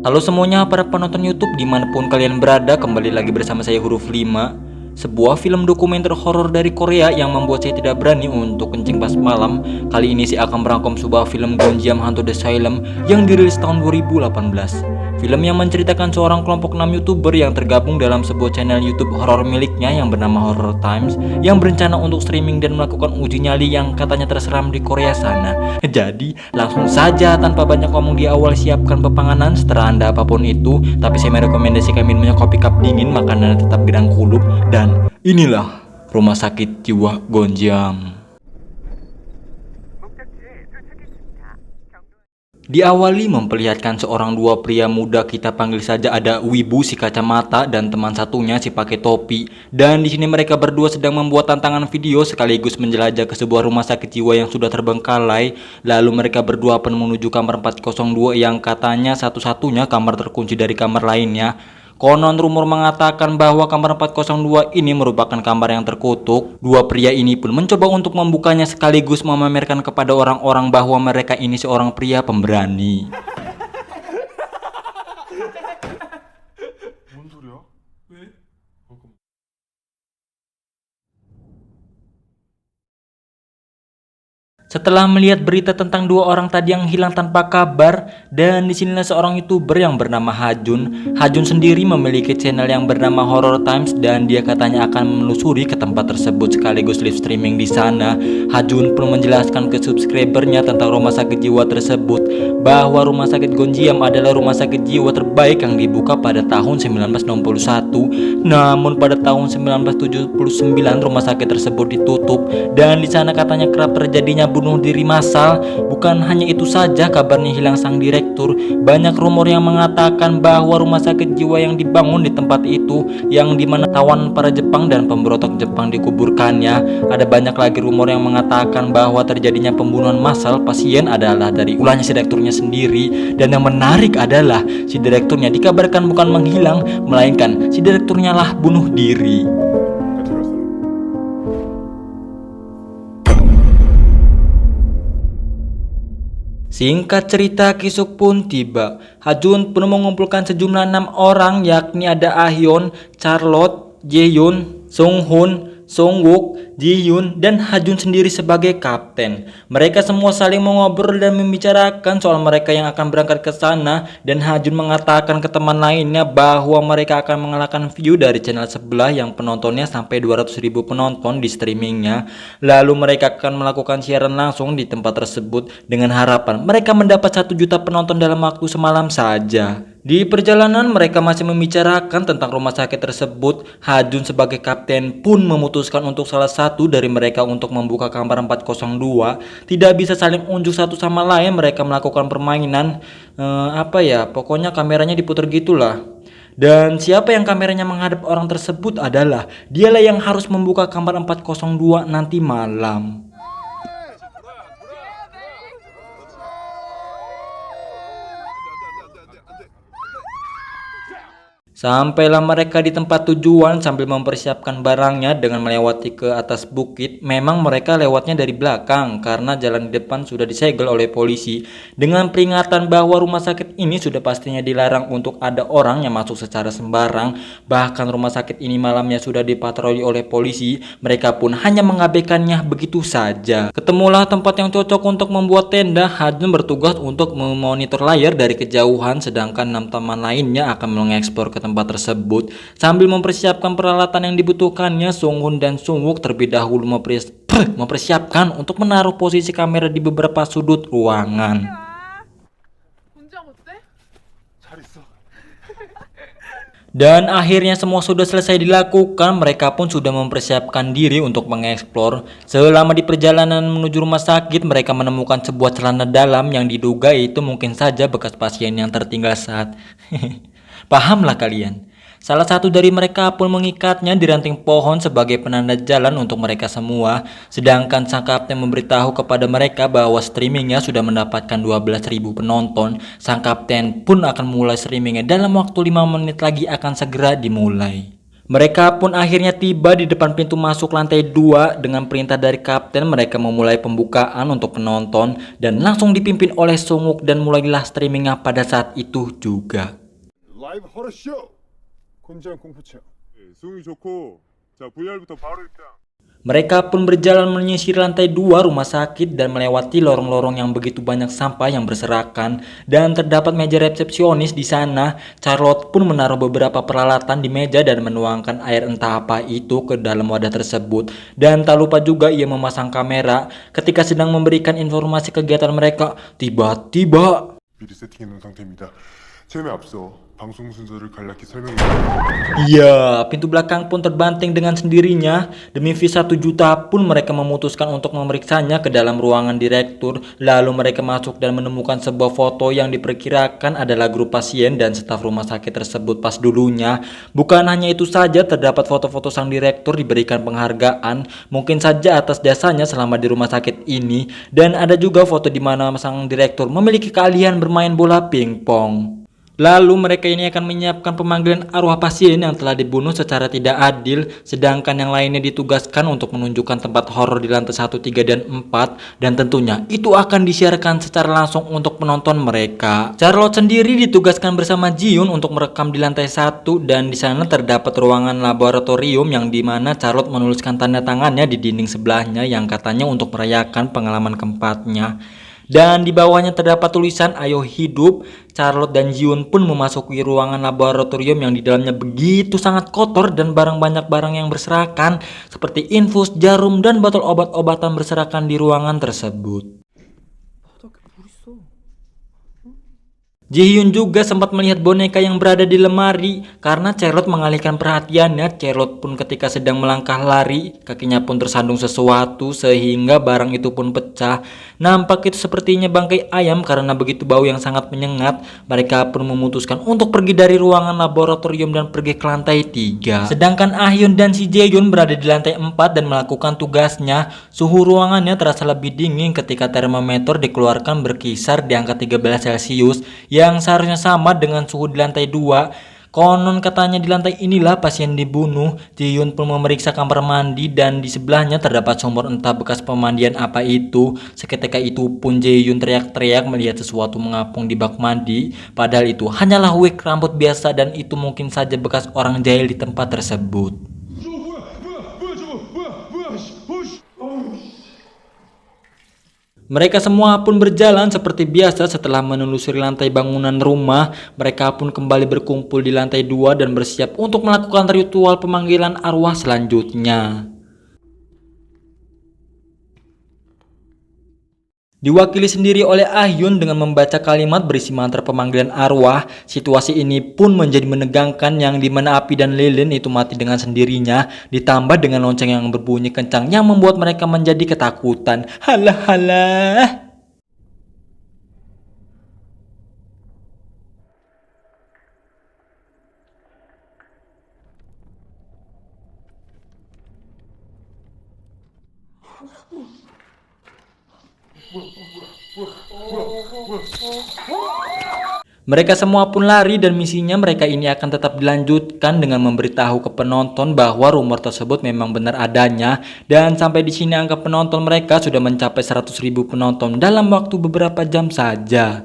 Halo semuanya para penonton YouTube dimanapun kalian berada, kembali lagi bersama saya Huruf 5. Sebuah film dokumenter horor dari Korea yang membuat saya tidak berani untuk kencing pas malam. Kali ini saya akan merangkum sebuah film Gonjiam Haunted Asylum yang dirilis tahun 2018. Film yang menceritakan seorang kelompok 6 YouTuber yang tergabung dalam sebuah channel YouTube horor miliknya yang bernama Horror Times, yang berencana untuk streaming dan melakukan uji nyali yang katanya terseram di Korea sana. Jadi langsung saja tanpa banyak ngomong di awal, siapkan pepanganan setelah Anda apapun itu, tapi saya merekomendasikan minumnya kopi cup dingin, makanan tetap dirangkuluk, dan inilah Rumah Sakit Jiwa Gonjiam. Diawali memperlihatkan seorang dua pria muda, kita panggil saja ada Wibu si kacamata dan teman satunya si pakai topi. Dan di sini mereka berdua sedang membuat tantangan video sekaligus menjelajah ke sebuah rumah sakit jiwa yang sudah terbengkalai. Lalu mereka berdua pun menuju kamar 402 yang katanya satu-satunya kamar terkunci dari kamar lainnya. Konon rumor mengatakan bahwa kamar 402 ini merupakan kamar yang terkutuk. Dua pria ini pun mencoba untuk membukanya sekaligus memamerkan kepada orang-orang bahwa mereka ini seorang pria pemberani. Setelah melihat berita tentang dua orang tadi yang hilang tanpa kabar, dan disinilah seorang YouTuber yang bernama Hajun. Hajun sendiri memiliki channel yang bernama Horror Times dan dia katanya akan menelusuri ke tempat tersebut sekaligus live streaming di sana. Hajun pun menjelaskan ke subscribernya tentang rumah sakit jiwa tersebut, bahwa rumah sakit Gonjiam adalah rumah sakit jiwa terbaik yang dibuka pada tahun 1961. Namun pada tahun 1979 rumah sakit tersebut ditutup dan di sana katanya kerap terjadinya bunuh diri massal. Bukan hanya itu saja kabarnya hilang sang direktur. Banyak rumor yang mengatakan bahwa rumah sakit jiwa yang dibangun di tempat itu yang dimana tawan para Jepang dan pemberontak Jepang dikuburkannya. Ada banyak lagi rumor yang mengatakan bahwa terjadinya pembunuhan massal pasien adalah dari ulahnya si direkturnya sendiri. Dan yang menarik adalah si direkturnya dikabarkan bukan menghilang, melainkan si direkturnya lah bunuh diri. Singkat cerita, kisuk pun tiba. Hajun pun mengumpulkan sejumlah 6 orang, yakni ada Ahyeon, Charlotte, Jaehyun, Sunghoon, Sungwook, Jihyun, dan Hajun sendiri sebagai kapten. Mereka semua saling mengobrol dan membicarakan soal mereka yang akan berangkat ke sana, dan Hajun mengatakan ke teman lainnya bahwa mereka akan mengalahkan view dari channel sebelah yang penontonnya sampai 200.000 penonton di streamingnya. Lalu mereka akan melakukan siaran langsung di tempat tersebut dengan harapan mereka mendapat 1 juta penonton dalam waktu semalam saja. Di perjalanan mereka masih membicarakan tentang rumah sakit tersebut. Hajun sebagai kapten pun memutuskan untuk salah satu dari mereka untuk membuka kamar 402. Tidak bisa saling unjuk satu sama lain, mereka melakukan permainan pokoknya kameranya diputar gitulah. Dan siapa yang kameranya menghadap orang tersebut adalah dialah yang harus membuka kamar 402 nanti malam. Sampailah mereka di tempat tujuan sambil mempersiapkan barangnya dengan melewati ke atas bukit. Memang mereka lewatnya dari belakang karena jalan di depan sudah disegel oleh polisi dengan peringatan bahwa rumah sakit ini sudah pastinya dilarang untuk ada orang yang masuk secara sembarang. Bahkan rumah sakit ini malamnya sudah dipatroli oleh polisi. Mereka pun hanya mengabaikannya begitu saja. Ketemulah tempat yang cocok untuk membuat tenda. Hajun bertugas untuk memonitor layar dari kejauhan, sedangkan 6 teman lainnya akan mengeksplor ke tempat tersebut sambil mempersiapkan peralatan yang dibutuhkannya. Sunghoon dan Sungwook terlebih dahulu mempersiapkan untuk menaruh posisi kamera di beberapa sudut ruangan. Dan akhirnya semua sudah selesai dilakukan. Mereka pun sudah mempersiapkan diri untuk mengeksplor. Selama di perjalanan menuju rumah sakit, mereka menemukan sebuah celana dalam yang diduga itu mungkin saja bekas pasien yang tertinggal saat pahamlah kalian. Salah satu dari mereka pun mengikatnya di ranting pohon sebagai penanda jalan untuk mereka semua. Sedangkan sang kapten memberitahu kepada mereka bahwa streamingnya sudah mendapatkan 12.000 penonton. Sang kapten pun akan mulai streamingnya dalam waktu 5 menit lagi akan segera dimulai. Mereka pun akhirnya tiba di depan pintu masuk lantai 2 dengan perintah dari kapten. Mereka memulai pembukaan untuk penonton dan langsung dipimpin oleh Sungwook dan mulailah streamingnya pada saat itu juga. 라이브 허러쇼! 건장 공포체. 수응이 좋고 자 VR부터 바로 입장. Mereka pun berjalan menyisir lantai 2 rumah sakit dan melewati lorong-lorong yang begitu banyak sampah yang berserakan dan terdapat meja resepsionis di sana. Charlotte pun menaruh beberapa peralatan di meja dan menuangkan air entah apa itu ke dalam wadah tersebut. Dan tak lupa juga ia memasang kamera ketika sedang memberikan informasi kegiatan mereka. Tiba-tiba 미리 세팅해 놓은 상태입니다. 처음에 앞서 방송 순서를 간략히 설명해 iya, pintu belakang pun terbanting dengan sendirinya. Demi visa 1 juta pun mereka memutuskan untuk memeriksanya ke dalam ruangan direktur. Lalu mereka masuk dan menemukan sebuah foto yang diperkirakan adalah grup pasien dan staf rumah sakit tersebut pas dulunya. Bukan hanya itu saja, terdapat foto-foto sang direktur diberikan penghargaan, mungkin saja atas jasanya selama di rumah sakit ini. Dan ada juga foto di mana sang direktur memiliki keahlian bermain bola pingpong. Lalu mereka ini akan menyiapkan pemanggilan arwah pasien yang telah dibunuh secara tidak adil, sedangkan yang lainnya ditugaskan untuk menunjukkan tempat horor di lantai 1, 3, dan 4, dan tentunya itu akan disiarkan secara langsung untuk penonton mereka. Charlotte sendiri ditugaskan bersama Ji-yoon untuk merekam di lantai 1 dan di sana terdapat ruangan laboratorium yang dimana Charlotte menuliskan tanda tangannya di dinding sebelahnya yang katanya untuk merayakan pengalaman keempatnya. Dan di bawahnya terdapat tulisan "Ayo hidup". Charlotte dan Ji-yoon pun memasuki ruangan laboratorium yang di dalamnya begitu sangat kotor dan banyak barang yang berserakan seperti infus, jarum, dan botol obat-obatan berserakan di ruangan tersebut. Ji-hyun juga sempat melihat boneka yang berada di lemari karena Charlotte mengalihkan perhatiannya. Charlotte pun ketika sedang melangkah lari, kakinya pun tersandung sesuatu sehingga barang itu pun pecah. Nampak itu sepertinya bangkai ayam karena begitu bau yang sangat menyengat. Mereka pun memutuskan untuk pergi dari ruangan laboratorium dan pergi ke lantai 3. Sedangkan Ah-hyun dan si Jae-yoon berada di lantai 4 dan melakukan tugasnya. Suhu ruangannya terasa lebih dingin ketika termometer dikeluarkan berkisar di angka 13 Celcius yang seharusnya sama dengan suhu di lantai 2. Konon katanya di lantai inilah pasien dibunuh. Ji-hyun pun memeriksa kamar mandi dan di sebelahnya terdapat sumur entah bekas pemandian apa itu. Seketika itu pun Jae-hyun teriak-teriak melihat sesuatu mengapung di bak mandi. Padahal itu hanyalah wig rambut biasa dan itu mungkin saja bekas orang jahil di tempat tersebut. Mereka semua pun berjalan seperti biasa. Setelah menelusuri lantai bangunan rumah, mereka pun kembali berkumpul di lantai 2 dan bersiap untuk melakukan ritual pemanggilan arwah selanjutnya. Diwakili sendiri oleh Ah-hyun dengan membaca kalimat berisi mantra pemanggilan arwah. Situasi ini pun menjadi menegangkan yang dimana api dan lilin itu mati dengan sendirinya, ditambah dengan lonceng yang berbunyi kencang yang membuat mereka menjadi ketakutan. Halah halah. Mereka semua pun lari dan misinya mereka ini akan tetap dilanjutkan dengan memberitahu ke penonton bahwa rumor tersebut memang benar adanya. Dan sampai di sini angka penonton mereka sudah mencapai 100.000 penonton dalam waktu beberapa jam saja.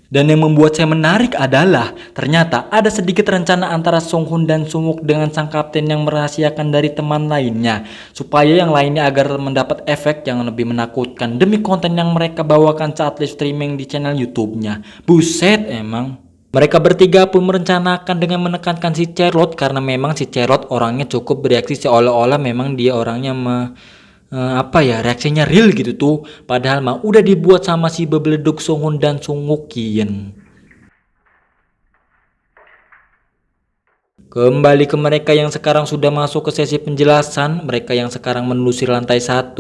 Dan yang membuat saya menarik adalah ternyata ada sedikit rencana antara Sunghoon dan Sungwook dengan sang kapten yang merahasiakan dari teman lainnya supaya yang lainnya agar mendapat efek yang lebih menakutkan demi konten yang mereka bawakan saat live streaming di channel YouTube-nya. Buset emang. Mereka bertiga pun merencanakan dengan menekankan si Charlotte karena memang si Charlotte orangnya cukup bereaksi seolah-olah memang dia orangnya reaksinya real gitu tuh. Padahal mah udah dibuat sama si bebeleduk Sunghoon dan Sungwook. Kembali ke mereka yang sekarang sudah masuk ke sesi penjelasan. Mereka yang sekarang menelusuri lantai 1,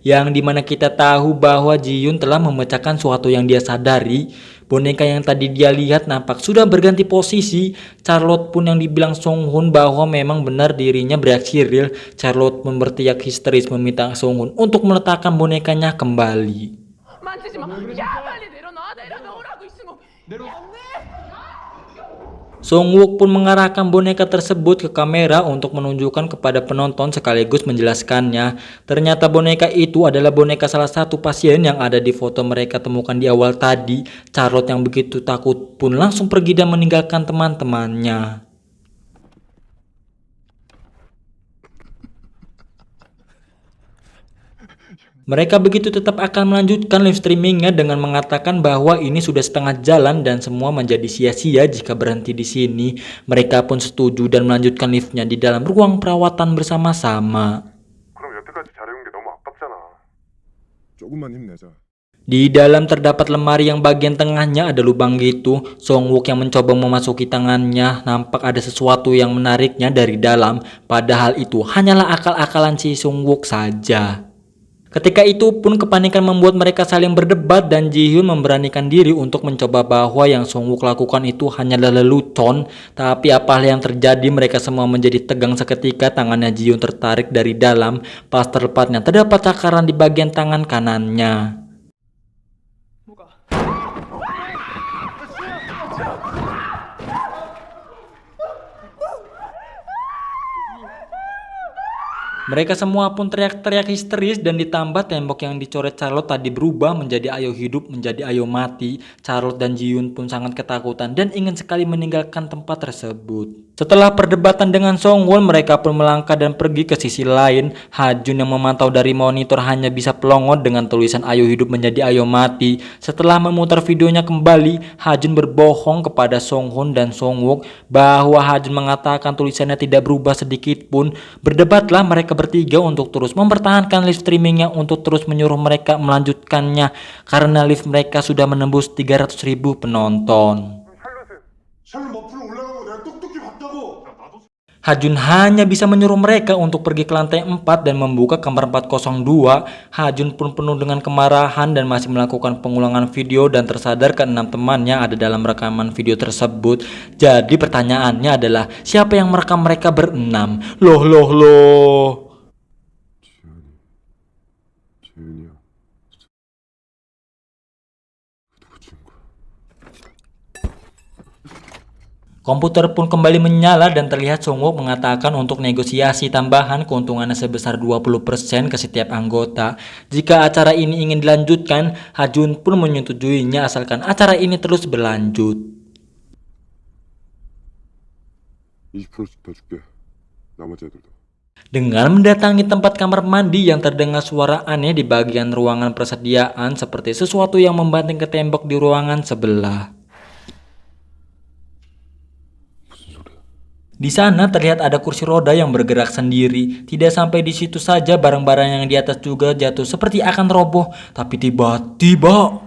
yang dimana kita tahu bahwa Ji-hyun telah memecahkan suatu yang dia sadari. Boneka yang tadi dia lihat nampak sudah berganti posisi. Charlotte pun yang dibilang Sunghoon bahwa memang benar dirinya bereaksi real. Charlotte pun berteriak histeris meminta Sunghoon untuk meletakkan bonekanya kembali. Songwook pun mengarahkan boneka tersebut ke kamera untuk menunjukkan kepada penonton sekaligus menjelaskannya. Ternyata boneka itu adalah boneka salah satu pasien yang ada di foto mereka temukan di awal tadi. Charlotte yang begitu takut pun langsung pergi dan meninggalkan teman-temannya. Mereka begitu tetap akan melanjutkan live streamingnya dengan mengatakan bahwa ini sudah setengah jalan dan semua menjadi sia-sia jika berhenti di sini. Mereka pun setuju dan melanjutkan live-nya di dalam ruang perawatan bersama-sama. 그럼 여태까지 잘해온 게 너무 아깝잖아. 조금만 힘내자. Di dalam terdapat lemari yang bagian tengahnya ada lubang gitu. Songwook yang mencoba memasuki tangannya, nampak ada sesuatu yang menariknya dari dalam. Padahal itu hanyalah akal-akalan si Songwook saja. Ketika itu pun kepanikan membuat mereka saling berdebat dan Ji-hyun memberanikan diri untuk mencoba bahwa yang Songwook lakukan itu hanyalah lelucon. Tapi apa yang terjadi, mereka semua menjadi tegang seketika. Tangannya Ji-hyun tertarik dari dalam. Pas terlepatnya terdapat cakaran di bagian tangan kanannya. Mereka semua pun teriak-teriak histeris dan ditambah tembok yang dicoret Charlotte tadi berubah menjadi ayo hidup menjadi ayo mati. Charlotte dan Ji-hyun pun sangat ketakutan dan ingin sekali meninggalkan tempat tersebut. Setelah perdebatan dengan Songwon, mereka pun melangkah dan pergi ke sisi lain. Ha-jun yang memantau dari monitor hanya bisa pelongo dengan tulisan ayo hidup menjadi ayo mati. Setelah memutar videonya kembali, Ha-jun berbohong kepada Songhoon dan Songwook bahwa Ha-jun mengatakan tulisannya tidak berubah sedikit pun. Berdebatlah mereka bertiga untuk terus mempertahankan live streamingnya untuk terus menyuruh mereka melanjutkannya karena live mereka sudah menembus 300.000 penonton. Ha-jun hanya bisa menyuruh mereka untuk pergi ke lantai 4 dan membuka kamar 402. Ha-jun pun penuh dengan kemarahan dan masih melakukan pengulangan video dan tersadar ke-6 temannya ada dalam rekaman video tersebut. Jadi pertanyaannya adalah siapa yang merekam mereka berenam? Loh. 재윤이야. 누구 친구야? Komputer pun kembali menyala dan terlihat Songwook mengatakan untuk negosiasi tambahan keuntungannya sebesar 20% ke setiap anggota. Jika acara ini ingin dilanjutkan, Ha-jun pun menyetujuinya asalkan acara ini terus berlanjut. 20%씩 더 줄게. 나머지 애들도. Dengan mendatangi tempat kamar mandi yang terdengar suara aneh di bagian ruangan persediaan seperti sesuatu yang membanting ke tembok di ruangan sebelah. Di sana terlihat ada kursi roda yang bergerak sendiri. Tidak sampai di situ saja, barang-barang yang di atas juga jatuh seperti akan roboh. Tapi tiba-tiba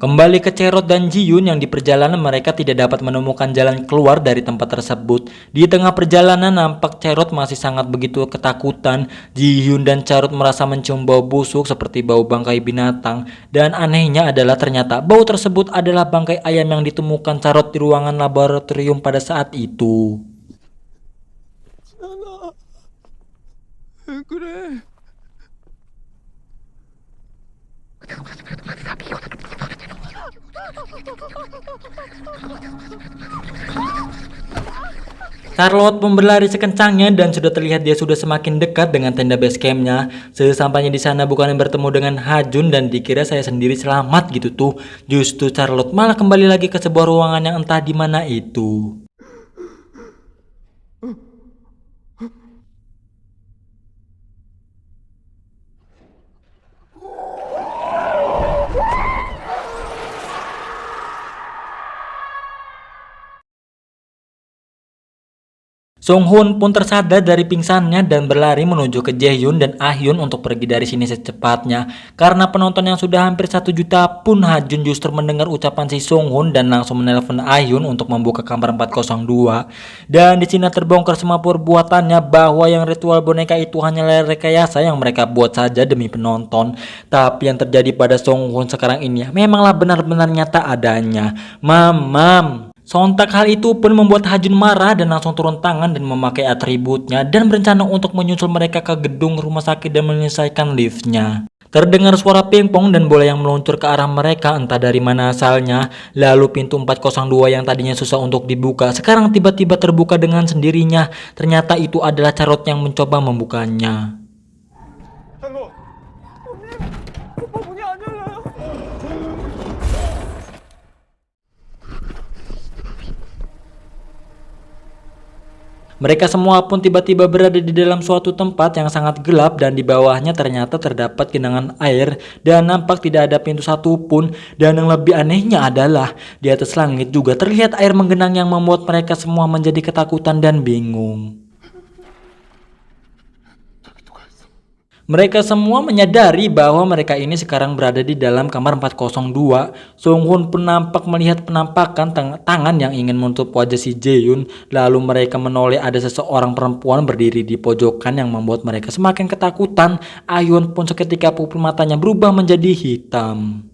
kembali ke Chaeryeot dan Ji-hyun yang di perjalanan mereka tidak dapat menemukan jalan keluar dari tempat tersebut. Di tengah perjalanan nampak Chaeryeot masih sangat begitu ketakutan. Ji-hyun dan Chaeryeot merasa mencium bau busuk seperti bau bangkai binatang. Dan anehnya adalah ternyata bau tersebut adalah bangkai ayam yang ditemukan Chaeryeot di ruangan laboratorium pada saat itu. Charlotte pun berlari sekencangnya dan sudah terlihat dia sudah semakin dekat dengan tenda base campnya. Sesampainya di sana bukannya bertemu dengan Ha-jun dan dikira saya sendiri selamat gitu tuh. Justru Charlotte malah kembali lagi ke sebuah ruangan yang entah di mana itu. Sung Hoon pun tersadar dari pingsannya dan berlari menuju ke Jaehyun dan Ah-hyun untuk pergi dari sini secepatnya. Karena penonton yang sudah hampir 1 juta pun, Ha-jun justru mendengar ucapan si Sung Hoon dan langsung menelpon Ah-hyun untuk membuka kamar 402. Dan di sini terbongkar semua perbuatannya, bahwa yang ritual boneka itu hanyalah rekayasa yang mereka buat saja demi penonton. Tapi yang terjadi pada Sung Hoon sekarang ini memanglah benar-benar nyata adanya. Mam. Sontak hal itu pun membuat Ha-jun marah dan langsung turun tangan dan memakai atributnya dan berencana untuk menyusul mereka ke gedung rumah sakit dan menyelesaikan liftnya. Terdengar suara pingpong dan bola yang meluncur ke arah mereka, entah dari mana asalnya. Lalu pintu 402 yang tadinya susah untuk dibuka sekarang tiba-tiba terbuka dengan sendirinya. Ternyata itu adalah Charlotte yang mencoba membukanya. Mereka semua pun tiba-tiba berada di dalam suatu tempat yang sangat gelap dan di bawahnya ternyata terdapat genangan air dan nampak tidak ada pintu satupun. Dan yang lebih anehnya adalah di atas langit juga terlihat air menggenang yang membuat mereka semua menjadi ketakutan dan bingung. Mereka semua menyadari bahwa mereka ini sekarang berada di dalam kamar 402. Sung Hoon pun nampak melihat penampakan tangan yang ingin menutup wajah si Jaehyun. Lalu mereka menoleh ada seseorang perempuan berdiri di pojokan yang membuat mereka semakin ketakutan. Ah-hyun pun seketika pupil matanya berubah menjadi hitam.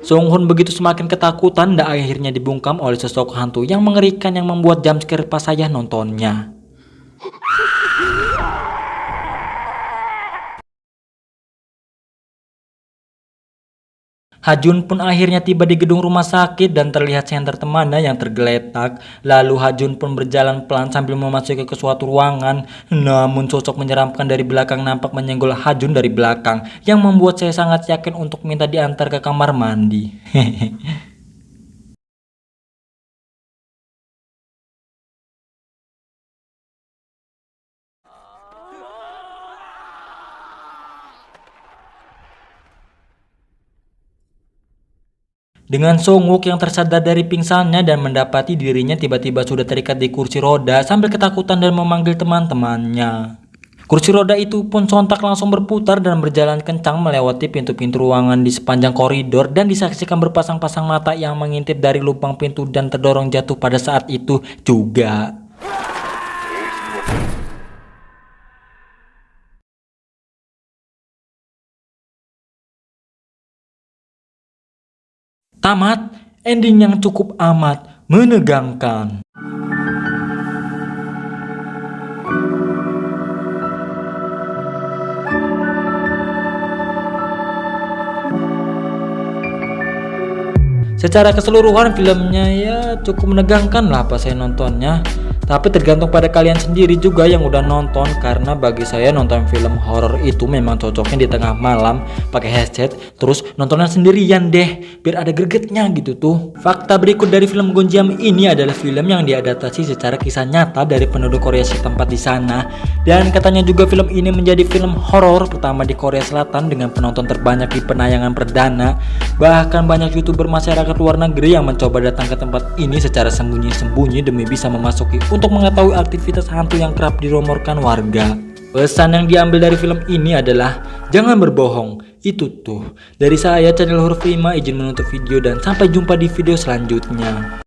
Sung Hoon begitu semakin ketakutan dan akhirnya dibungkam oleh sosok hantu yang mengerikan yang membuat jumpscare pas saya nontonnya. Ha-jun pun akhirnya tiba di gedung rumah sakit dan terlihat senter temannya yang tergeletak. Lalu Ha-jun pun berjalan pelan sambil memasuki ke suatu ruangan. Namun sosok menyeramkan dari belakang nampak menyenggol Ha-jun dari belakang, yang membuat saya sangat yakin untuk minta diantar ke kamar mandi. Dengan Sung Wook yang tersadar dari pingsannya dan mendapati dirinya tiba-tiba sudah terikat di kursi roda sambil ketakutan dan memanggil teman-temannya. Kursi roda itu pun sontak langsung berputar dan berjalan kencang melewati pintu-pintu ruangan di sepanjang koridor dan disaksikan berpasang-pasang mata yang mengintip dari lubang pintu dan terdorong jatuh pada saat itu juga. Tamat, ending yang cukup amat menegangkan. Secara keseluruhan filmnya ya cukup menegangkan lah pas saya nontonnya. Tapi tergantung pada kalian sendiri juga yang udah nonton, karena bagi saya nonton film horor itu memang cocoknya di tengah malam pakai headset terus nontonnya sendirian deh biar ada gregetnya gitu tuh. Fakta berikut dari film Gonjiam ini adalah film yang diadaptasi secara kisah nyata dari penduduk Korea setempat di sana, dan katanya juga film ini menjadi film horor pertama di Korea Selatan dengan penonton terbanyak di penayangan perdana. Bahkan banyak YouTuber masyarakat luar negeri yang mencoba datang ke tempat ini secara sembunyi-sembunyi demi bisa memasuki untuk mengetahui aktivitas hantu yang kerap dirumorkan warga. Pesan yang diambil dari film ini adalah jangan berbohong. Itu tuh. Dari saya, channel Huruf 5, izin menutup video dan sampai jumpa di video selanjutnya.